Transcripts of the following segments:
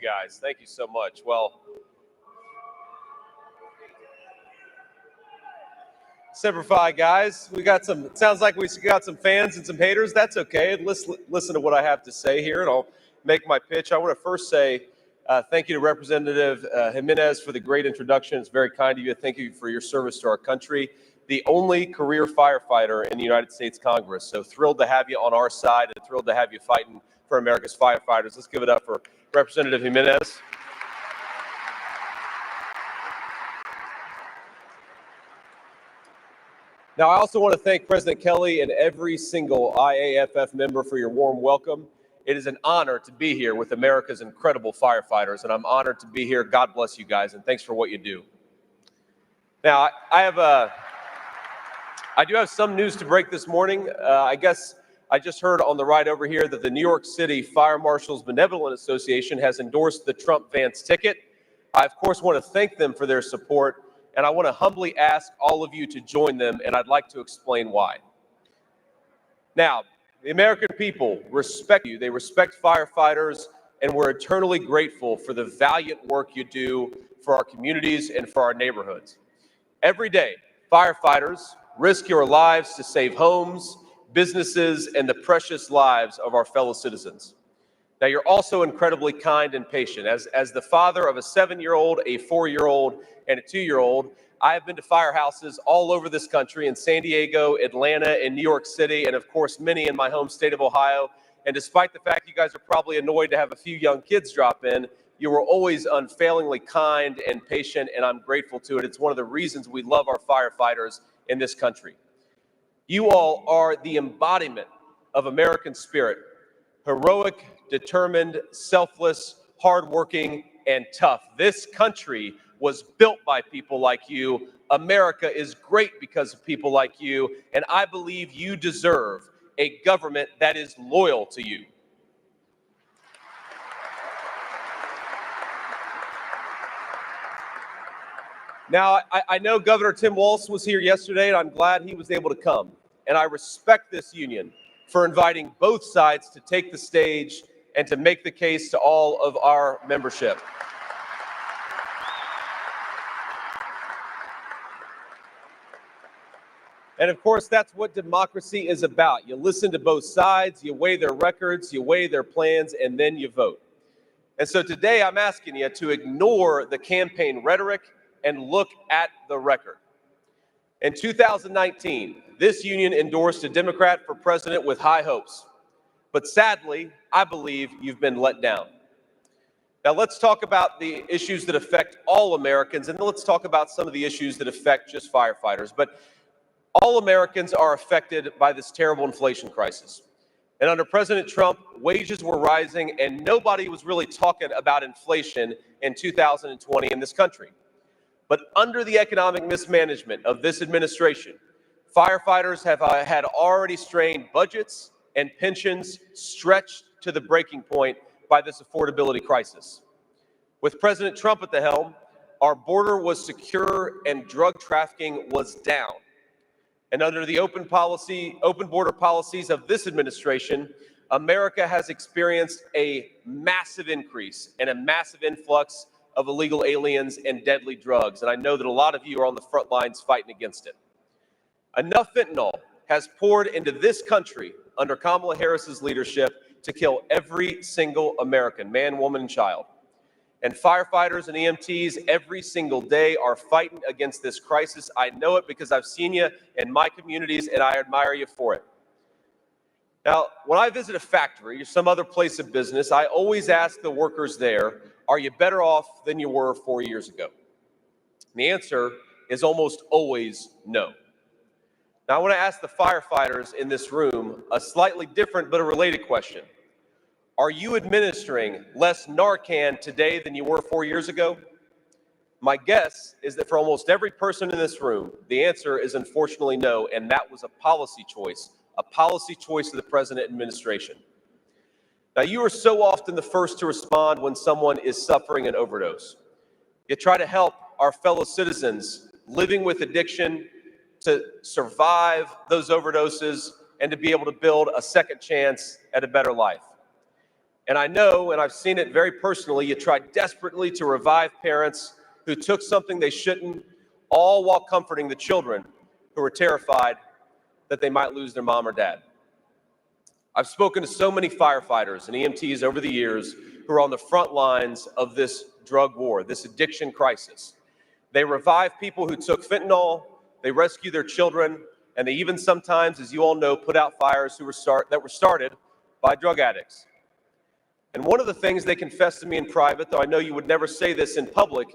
guys. Thank you so much. Well, Semper Fi, guys. We got some, it sounds like we got some fans and some haters. That's okay. Listen to what I have to say here, and I'll make my pitch. I want to first say thank you to Representative Jimenez for the great introduction. It's very kind of you. Thank you for your service to our country. The only career firefighter in the United States Congress. So thrilled to have you on our side and thrilled to have you fighting for America's firefighters. Let's give it up for Representative Jimenez. Now, I also want to thank President Kelly and every single IAFF member for your warm welcome. It is an honor to be here with America's incredible firefighters, and I'm honored to be here. God bless you guys, and thanks for what you do. Now, I do have some news to break this morning. I guess I just heard on the ride over here that the New York City Fire Marshals Benevolent Association has endorsed the Trump-Vance ticket. I, of course, want to thank them for their support, and I want to humbly ask all of you to join them, and I'd like to explain why. Now, the American people respect you. They respect firefighters, and we're eternally grateful for the valiant work you do for our communities and for our neighborhoods. Every day, firefighters risk your lives to save homes, businesses, and the precious lives of our fellow citizens. Now, you're also incredibly kind and patient. As the father of a 7-year-old, a 4-year-old, and a 2-year-old, I have been to firehouses all over this country, in San Diego, Atlanta, and New York City, and of course, many in my home state of Ohio. And despite the fact you guys are probably annoyed to have a few young kids drop in, you were always unfailingly kind and patient, and I'm grateful to it. It's one of the reasons we love our firefighters in this country. You all are the embodiment of American spirit. Heroic, determined, selfless, hardworking, and tough. This country was built by people like you. America is great because of people like you, and I believe you deserve a government that is loyal to you. Now, I know Governor Tim Walz was here yesterday, and I'm glad he was able to come. And I respect this union for inviting both sides to take the stage and to make the case to all of our membership. And of course, that's what democracy is about. You listen to both sides, you weigh their records, you weigh their plans, and then you vote. And so today I'm asking you to ignore the campaign rhetoric and look at the record. In 2019, this union endorsed a Democrat for president with high hopes. But sadly, I believe you've been let down. Now let's talk about the issues that affect all Americans, and then let's talk about some of the issues that affect just firefighters. But all Americans are affected by this terrible inflation crisis. And under President Trump, wages were rising, and nobody was really talking about inflation in 2020 in this country. But under the economic mismanagement of this administration, firefighters have had already strained budgets and pensions stretched to the breaking point by this affordability crisis. With President Trump at the helm, our border was secure and drug trafficking was down. And under the open border policies of this administration, America has experienced a massive increase and a massive influx of illegal aliens and deadly drugs. And I know that a lot of you are on the front lines fighting against it. Enough fentanyl has poured into this country under Kamala Harris's leadership to kill every single American, man, woman, and child. And firefighters and EMTs every single day are fighting against this crisis. I know it because I've seen you in my communities, and I admire you for it. Now, when I visit a factory or some other place of business, I always ask the workers there, are you better off than you were 4 years ago? And the answer is almost always no. Now, I want to ask the firefighters in this room a slightly different but a related question. Are you administering less Narcan today than you were 4 years ago? My guess is that for almost every person in this room, the answer is unfortunately no, and that was a policy choice of the president administration. Now, you are so often the first to respond when someone is suffering an overdose. You try to help our fellow citizens living with addiction to survive those overdoses and to be able to build a second chance at a better life. And I know, and I've seen it very personally, you tried desperately to revive parents who took something they shouldn't, all while comforting the children who were terrified that they might lose their mom or dad. I've spoken to so many firefighters and EMTs over the years who are on the front lines of this drug war, this addiction crisis. They revive people who took fentanyl, they rescue their children, and they even sometimes, as you all know, put out fires that were started by drug addicts. And one of the things they confessed to me in private, though I know you would never say this in public,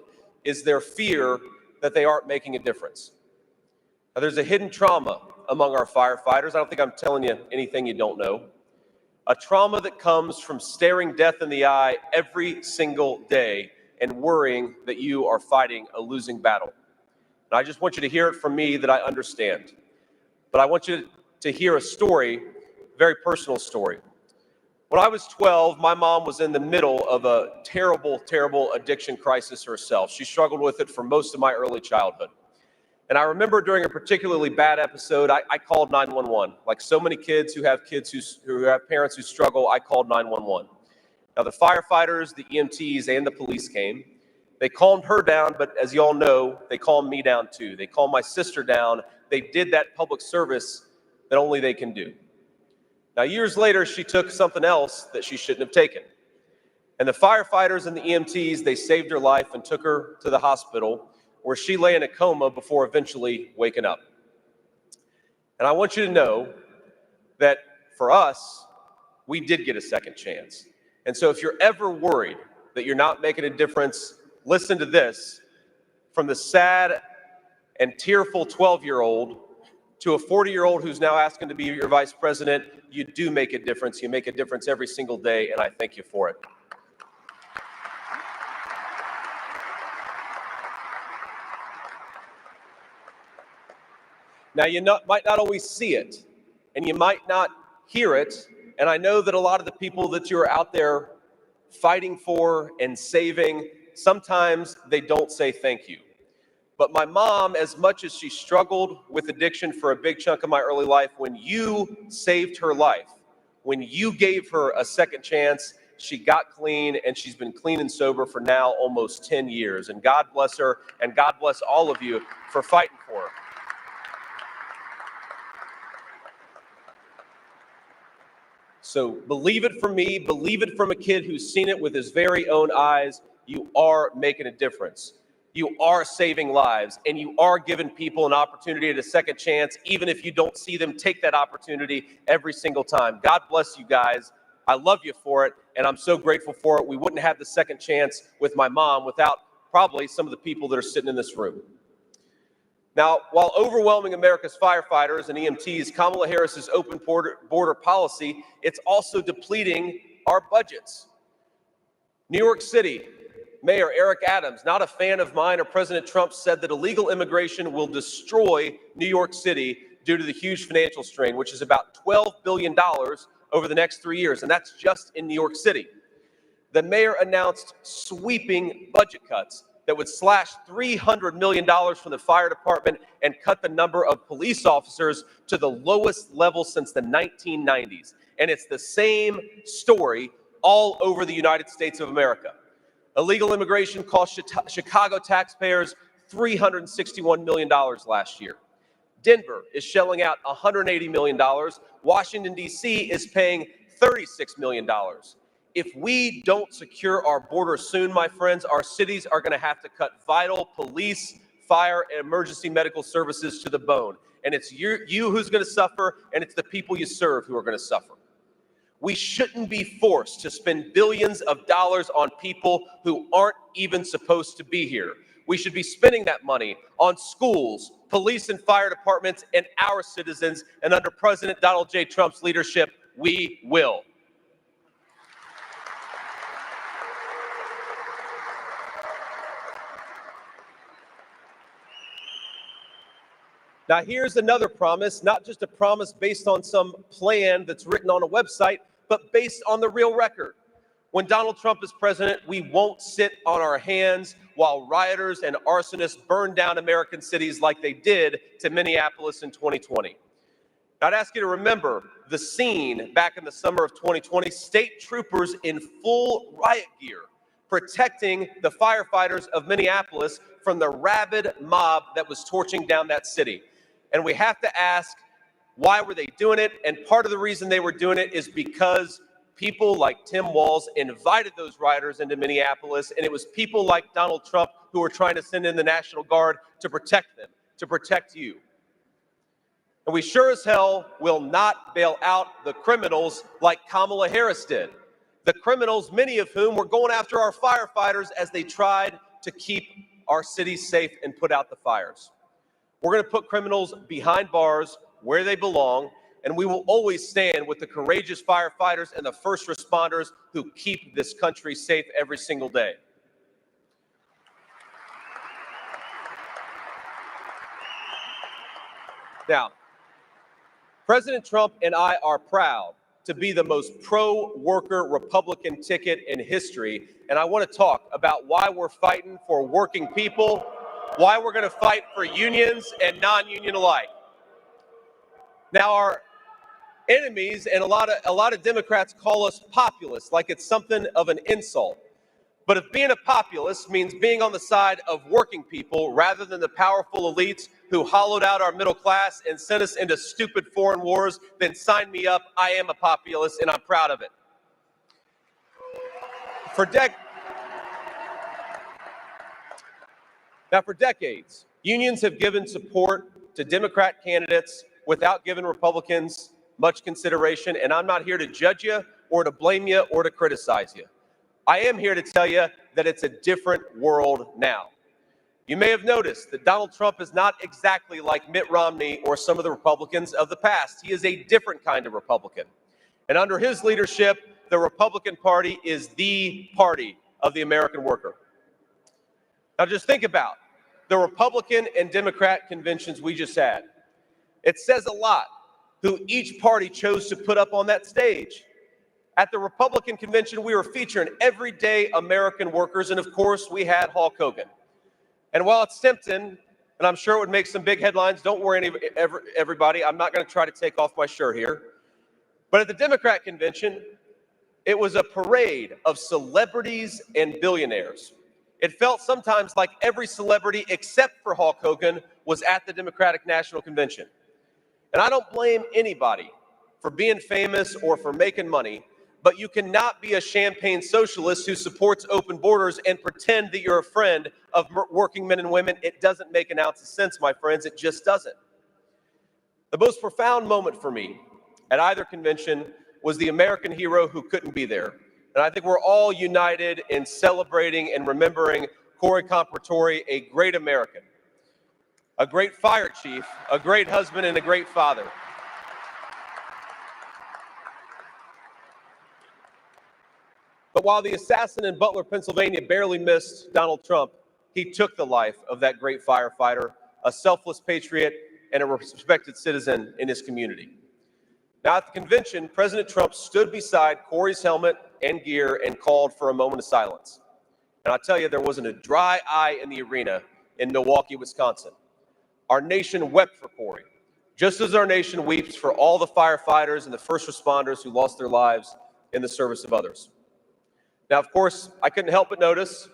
is their fear that they aren't making a difference. Now, there's a hidden trauma among our firefighters. I don't think I'm telling you anything you don't know. A trauma that comes from staring death in the eye every single day and worrying that you are fighting a losing battle. And I just want you to hear it from me that I understand. But I want you to hear a story, very personal story. When I was 12, my mom was in the middle of a terrible, terrible addiction crisis herself. She struggled with it for most of my early childhood. And I remember during a particularly bad episode, I called 911. Like so many kids who have parents who struggle, I called 911. Now the firefighters, the EMTs, and the police came. They calmed her down, but as you all know, they calmed me down too. They calmed my sister down. They did that public service that only they can do. Now, years later, she took something else that she shouldn't have taken. And the firefighters and the EMTs, they saved her life and took her to the hospital where she lay in a coma before eventually waking up. And I want you to know that for us, we did get a second chance. And so if you're ever worried that you're not making a difference, listen to this from the sad and tearful 12-year-old to a 40-year-old who's now asking to be your vice president. You do make a difference. You make a difference every single day, and I thank you for it. Now, you might not always see it, and you might not hear it, and I know that a lot of the people that you're out there fighting for and saving, sometimes they don't say thank you. But my mom, as much as she struggled with addiction for a big chunk of my early life, when you saved her life, when you gave her a second chance, she got clean, and she's been clean and sober for now almost 10 years. And God bless her, and God bless all of you for fighting for her. So believe it from me, believe it from a kid who's seen it with his very own eyes. You are making a difference. You are saving lives, and you are giving people an opportunity at a second chance, even if you don't see them take that opportunity every single time. God bless you guys. I love you for it, and I'm so grateful for it. We wouldn't have the second chance with my mom without probably some of the people that are sitting in this room. Now, while overwhelming America's firefighters and EMTs, Kamala Harris's open border policy, it's also depleting our budgets. New York City Mayor Eric Adams, not a fan of mine or President Trump, said that illegal immigration will destroy New York City due to the huge financial strain, which is about $12 billion over the next 3 years, and that's just in New York City. The mayor announced sweeping budget cuts that would slash $300 million from the fire department and cut the number of police officers to the lowest level since the 1990s. And it's the same story all over the United States of America. Illegal immigration cost Chicago taxpayers $361 million last year. Denver is shelling out $180 million. Washington, D.C. is paying $36 million. If we don't secure our border soon, my friends, our cities are going to have to cut vital police, fire, and emergency medical services to the bone. And it's you who's going to suffer, and it's the people you serve who are going to suffer. We shouldn't be forced to spend billions of dollars on people who aren't even supposed to be here. We should be spending that money on schools, police and fire departments, and our citizens. And under President Donald J. Trump's leadership, we will. Now, here's another promise, not just a promise based on some plan that's written on a website, but based on the real record. When Donald Trump is president, we won't sit on our hands while rioters and arsonists burn down American cities like they did to Minneapolis in 2020. I'd ask you to remember the scene back in the summer of 2020, state troopers in full riot gear protecting the firefighters of Minneapolis from the rabid mob that was torching down that city. And we have to ask, why were they doing it? And part of the reason they were doing it is because people like Tim Walz invited those rioters into Minneapolis, and it was people like Donald Trump who were trying to send in the National Guard to protect them, to protect you. And we sure as hell will not bail out the criminals like Kamala Harris did. The criminals, many of whom were going after our firefighters as they tried to keep our cities safe and put out the fires. We're going to put criminals behind bars where they belong, and we will always stand with the courageous firefighters and the first responders who keep this country safe every single day. Now, President Trump and I are proud to be the most pro-worker Republican ticket in history, and I want to talk about why we're fighting for working people, why we're going to fight for unions and non-union alike. Now, our enemies and a lot of Democrats call us populists, like it's something of an insult. But if being a populist means being on the side of working people rather than the powerful elites who hollowed out our middle class and sent us into stupid foreign wars, then sign me up. I am a populist, and I'm proud of it. For decades, unions have given support to Democrat candidates without giving Republicans much consideration, and I'm not here to judge you or to blame you or to criticize you. I am here to tell you that it's a different world now. You may have noticed that Donald Trump is not exactly like Mitt Romney or some of the Republicans of the past. He is a different kind of Republican. And under his leadership, the Republican Party is the party of the American worker. Now just think about the Republican and Democrat conventions we just had. It says a lot who each party chose to put up on that stage. At the Republican convention, we were featuring everyday American workers, and of course, we had Hulk Hogan. And while it's tempting, and I'm sure it would make some big headlines, don't worry, everybody, I'm not going to try to take off my shirt here. But at the Democrat convention, it was a parade of celebrities and billionaires. It felt sometimes like every celebrity except for Hulk Hogan was at the Democratic National Convention. And I don't blame anybody for being famous or for making money, but you cannot be a champagne socialist who supports open borders and pretend that you're a friend of working men and women. It doesn't make an ounce of sense, my friends. It just doesn't. The most profound moment for me at either convention was the American hero who couldn't be there. And I think we're all united in celebrating and remembering Corey Comparatori, a great American, a great fire chief, a great husband, and a great father. But while the assassin in Butler, Pennsylvania barely missed Donald Trump, he took the life of that great firefighter, a selfless patriot, and a respected citizen in his community. Now at the convention, President Trump stood beside Corey's helmet and gear and called for a moment of silence. And I'll tell you, there wasn't a dry eye in the arena in Milwaukee, Wisconsin. Our nation wept for Corey, just as our nation weeps for all the firefighters and the first responders who lost their lives in the service of others. Now, of course, I couldn't help but notice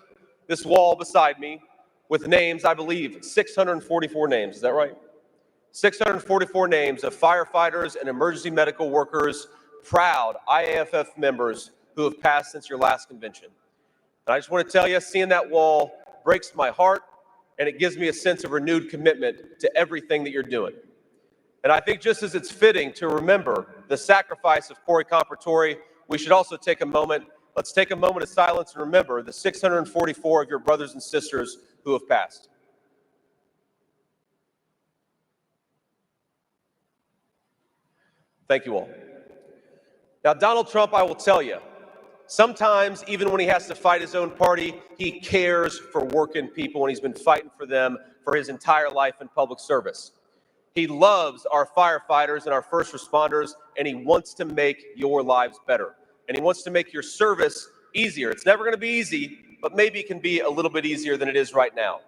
this wall beside me with names, I believe, 644 names. Is that right? 644 names of firefighters and emergency medical workers, proud IAFF members who have passed since your last convention. And I just want to tell you, seeing that wall breaks my heart, and it gives me a sense of renewed commitment to everything that you're doing. And I think just as it's fitting to remember the sacrifice of Corey Comparatori, we should also take a moment. Let's take a moment of silence and remember the 644 of your brothers and sisters who have passed. Thank you all. Now, Donald Trump, I will tell you, sometimes even when he has to fight his own party, he cares for working people, and he's been fighting for them for his entire life in public service. He loves our firefighters and our first responders, and he wants to make your lives better. And he wants to make your service easier. It's never going to be easy, but maybe it can be a little bit easier than it is right now.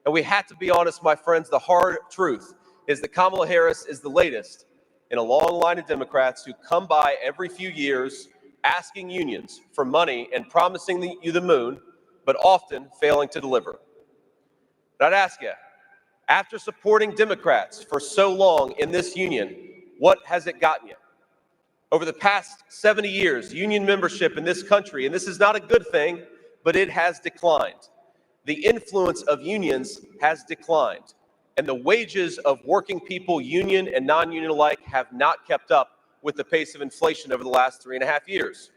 And we have to be honest, my friends, the hard truth is that Kamala Harris is the latest in a long line of Democrats who come by every few years asking unions for money and promising you the moon, but often failing to deliver. But I'd ask you, after supporting Democrats for so long in this union, what has it gotten you? Over the past 70 years, union membership in this country, and this is not a good thing, but it has declined. The influence of unions has declined, and the wages of working people, union and non-union alike, have not kept up with the pace of inflation over the last 3.5 years.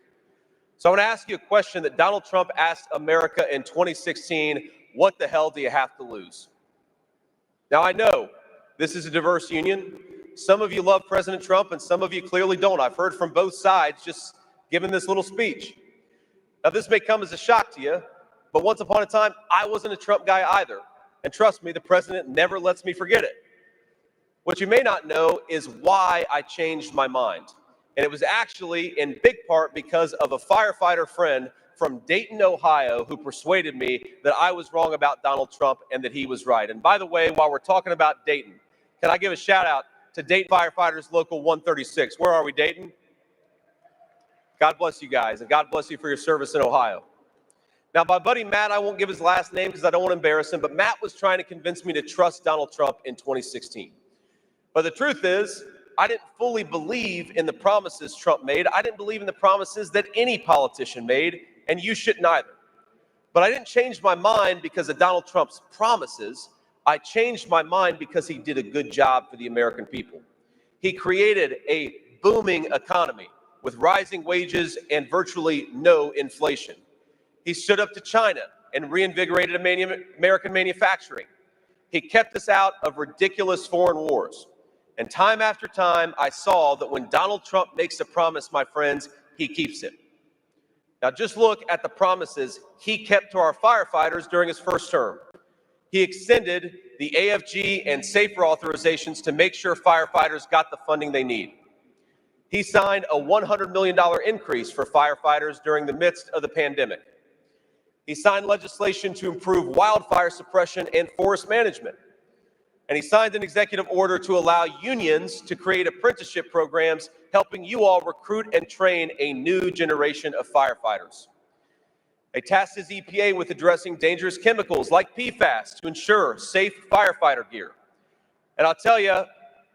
So I want to ask you a question that Donald Trump asked America in 2016, what the hell do you have to lose? Now, I know this is a diverse union. Some of you love President Trump and some of you clearly don't. I've heard from both sides just giving this little speech. Now, this may come as a shock to you, but once upon a time, I wasn't a Trump guy either. And trust me, the president never lets me forget it. What you may not know is why I changed my mind. And it was actually in big part because of a firefighter friend from Dayton, Ohio, who persuaded me that I was wrong about Donald Trump and that he was right. And by the way, while we're talking about Dayton, can I give a shout out to Dayton Firefighters Local 136? Where are we, Dayton? God bless you guys, and God bless you for your service in Ohio. Now, my buddy Matt, I won't give his last name because I don't want to embarrass him, but Matt was trying to convince me to trust Donald Trump in 2016. But the truth is, I didn't fully believe in the promises Trump made. I didn't believe in the promises that any politician made, and you shouldn't either. But I didn't change my mind because of Donald Trump's promises. I changed my mind because he did a good job for the American people. He created a booming economy with rising wages and virtually no inflation. He stood up to China and reinvigorated American manufacturing. He kept us out of ridiculous foreign wars. And time after time, I saw that when Donald Trump makes a promise, my friends, he keeps it. Now, just look at the promises he kept to our firefighters during his first term. He extended the AFG and SAFER authorizations to make sure firefighters got the funding they need. He signed a $100 million increase for firefighters during the midst of the pandemic. He signed legislation to improve wildfire suppression and forest management. And he signed an executive order to allow unions to create apprenticeship programs, helping you all recruit and train a new generation of firefighters. They tasked his EPA with addressing dangerous chemicals like PFAS to ensure safe firefighter gear. And I'll tell you,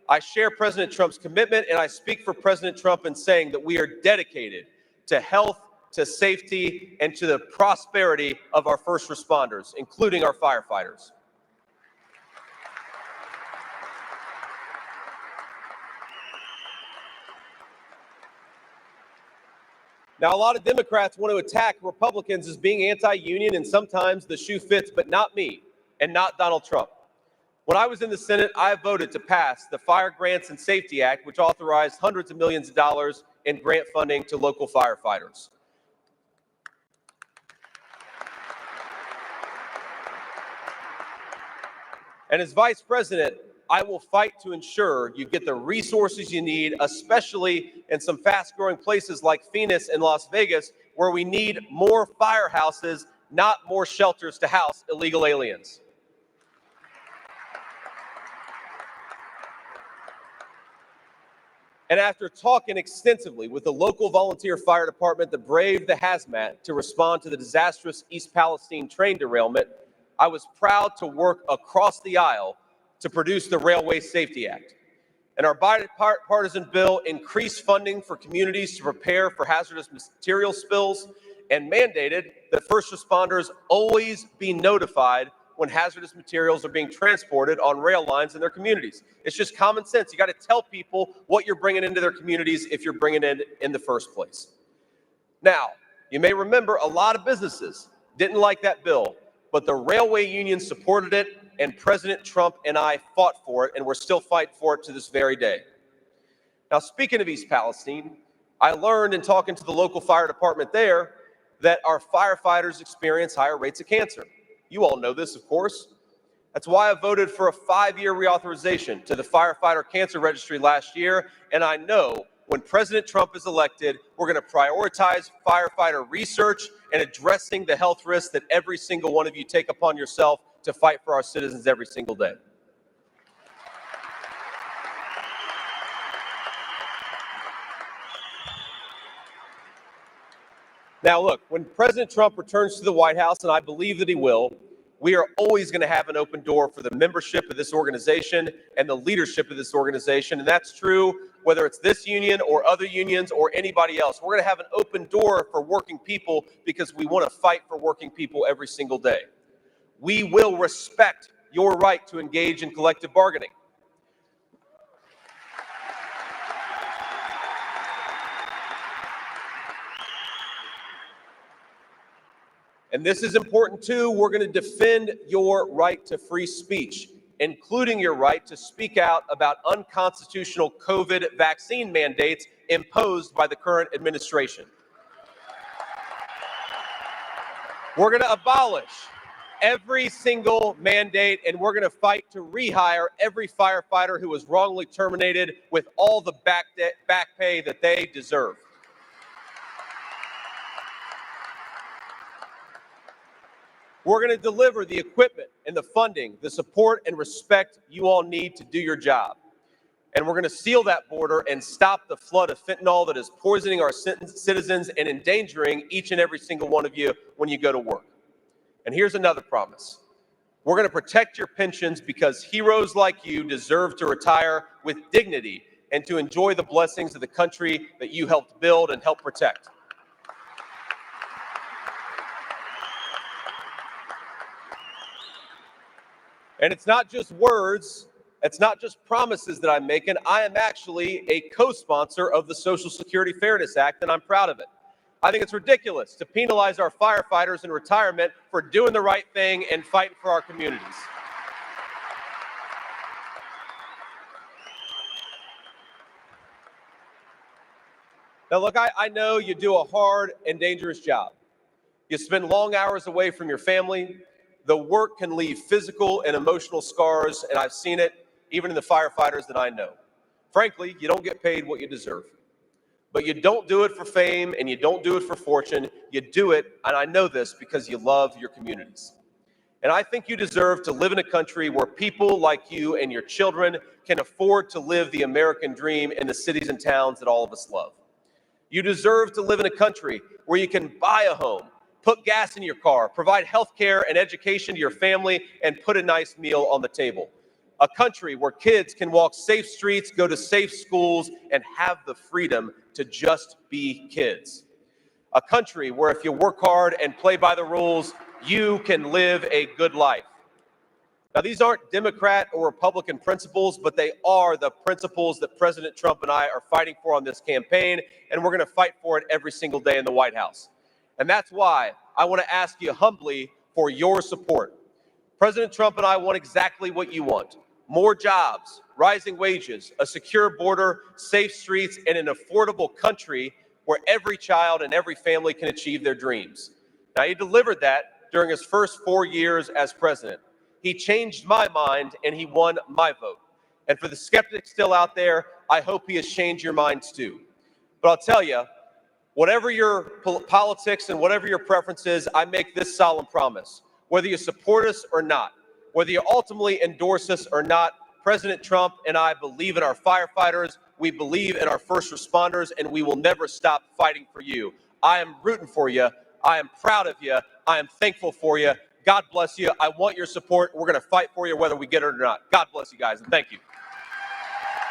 I share President Trump's commitment, and I speak for President Trump in saying that we are dedicated to health, to safety, and to the prosperity of our first responders, including our firefighters. Now, a lot of Democrats want to attack Republicans as being anti-union, and sometimes the shoe fits, but not me and not Donald Trump. When I was in the Senate, I voted to pass the Fire Grants and Safety Act, which authorized hundreds of millions of dollars in grant funding to local firefighters. And as Vice President, I will fight to ensure you get the resources you need, especially in some fast-growing places like Phoenix and Las Vegas, where we need more firehouses, not more shelters to house illegal aliens. And after talking extensively with the local volunteer fire department that braved the hazmat to respond to the disastrous East Palestine train derailment, I was proud to work across the aisle to produce the Railway Safety Act. And our bipartisan bill increased funding for communities to prepare for hazardous material spills and mandated that first responders always be notified when hazardous materials are being transported on rail lines in their communities. It's just common sense. You got to tell people what you're bringing into their communities if you're bringing it in the first place. Now, you may remember a lot of businesses didn't like that bill, but the railway union supported it, and President Trump and I fought for it, and we're still fighting for it to this very day. Now, speaking of East Palestine, I learned in talking to the local fire department there that our firefighters experience higher rates of cancer. You all know this, of course. That's why I voted for a 5-year reauthorization to the Firefighter Cancer Registry last year, and I know when President Trump is elected, we're going to prioritize firefighter research and addressing the health risks that every single one of you take upon yourself to fight for our citizens every single day. Now, look, when President Trump returns to the White House, and I believe that he will, we are always going to have an open door for the membership of this organization and the leadership of this organization. And that's true whether it's this union or other unions or anybody else. We're going to have an open door for working people because we want to fight for working people every single day. We will respect your right to engage in collective bargaining. And this is important too. We're going to defend your right to free speech, including your right to speak out about unconstitutional COVID vaccine mandates imposed by the current administration. We're going to abolish every single mandate, and we're going to fight to rehire every firefighter who was wrongly terminated with all the back pay that they deserve. We're going to deliver the equipment and the funding, the support and respect you all need to do your job. And we're going to seal that border and stop the flood of fentanyl that is poisoning our citizens and endangering each and every single one of you when you go to work. And here's another promise. We're going to protect your pensions because heroes like you deserve to retire with dignity and to enjoy the blessings of the country that you helped build and help protect. And it's not just words, it's not just promises that I'm making. I am actually a co-sponsor of the Social Security Fairness Act, and I'm proud of it. I think it's ridiculous to penalize our firefighters in retirement for doing the right thing and fighting for our communities. Now, look, I know you do a hard and dangerous job. You spend long hours away from your family. The work can leave physical and emotional scars, and I've seen it even in the firefighters that I know. Frankly, you don't get paid what you deserve. But you don't do it for fame and you don't do it for fortune. You do it, and I know this, because you love your communities. And I think you deserve to live in a country where people like you and your children can afford to live the American dream in the cities and towns that all of us love. You deserve to live in a country where you can buy a home, put gas in your car, provide health care and education to your family, and put a nice meal on the table. A country where kids can walk safe streets, go to safe schools, and have the freedom to just be kids. A country where if you work hard and play by the rules, you can live a good life. Now, these aren't Democrat or Republican principles, but they are the principles that President Trump and I are fighting for on this campaign, and we're going to fight for it every single day in the White House. And that's why I want to ask you humbly for your support. President Trump and I want exactly what you want: more jobs, rising wages, a secure border, safe streets, and an affordable country where every child and every family can achieve their dreams. Now, he delivered that during his first 4 years as president. He changed my mind and he won my vote. And for the skeptics still out there, I hope he has changed your minds too. But I'll tell you, whatever your politics and whatever your preferences, I make this solemn promise. Whether you support us or not, whether you ultimately endorse us or not, President Trump and I believe in our firefighters, we believe in our first responders, and we will never stop fighting for you. I am rooting for you. I am proud of you. I am thankful for you. God bless you. I want your support. We're going to fight for you whether we get it or not. God bless you guys, and thank you.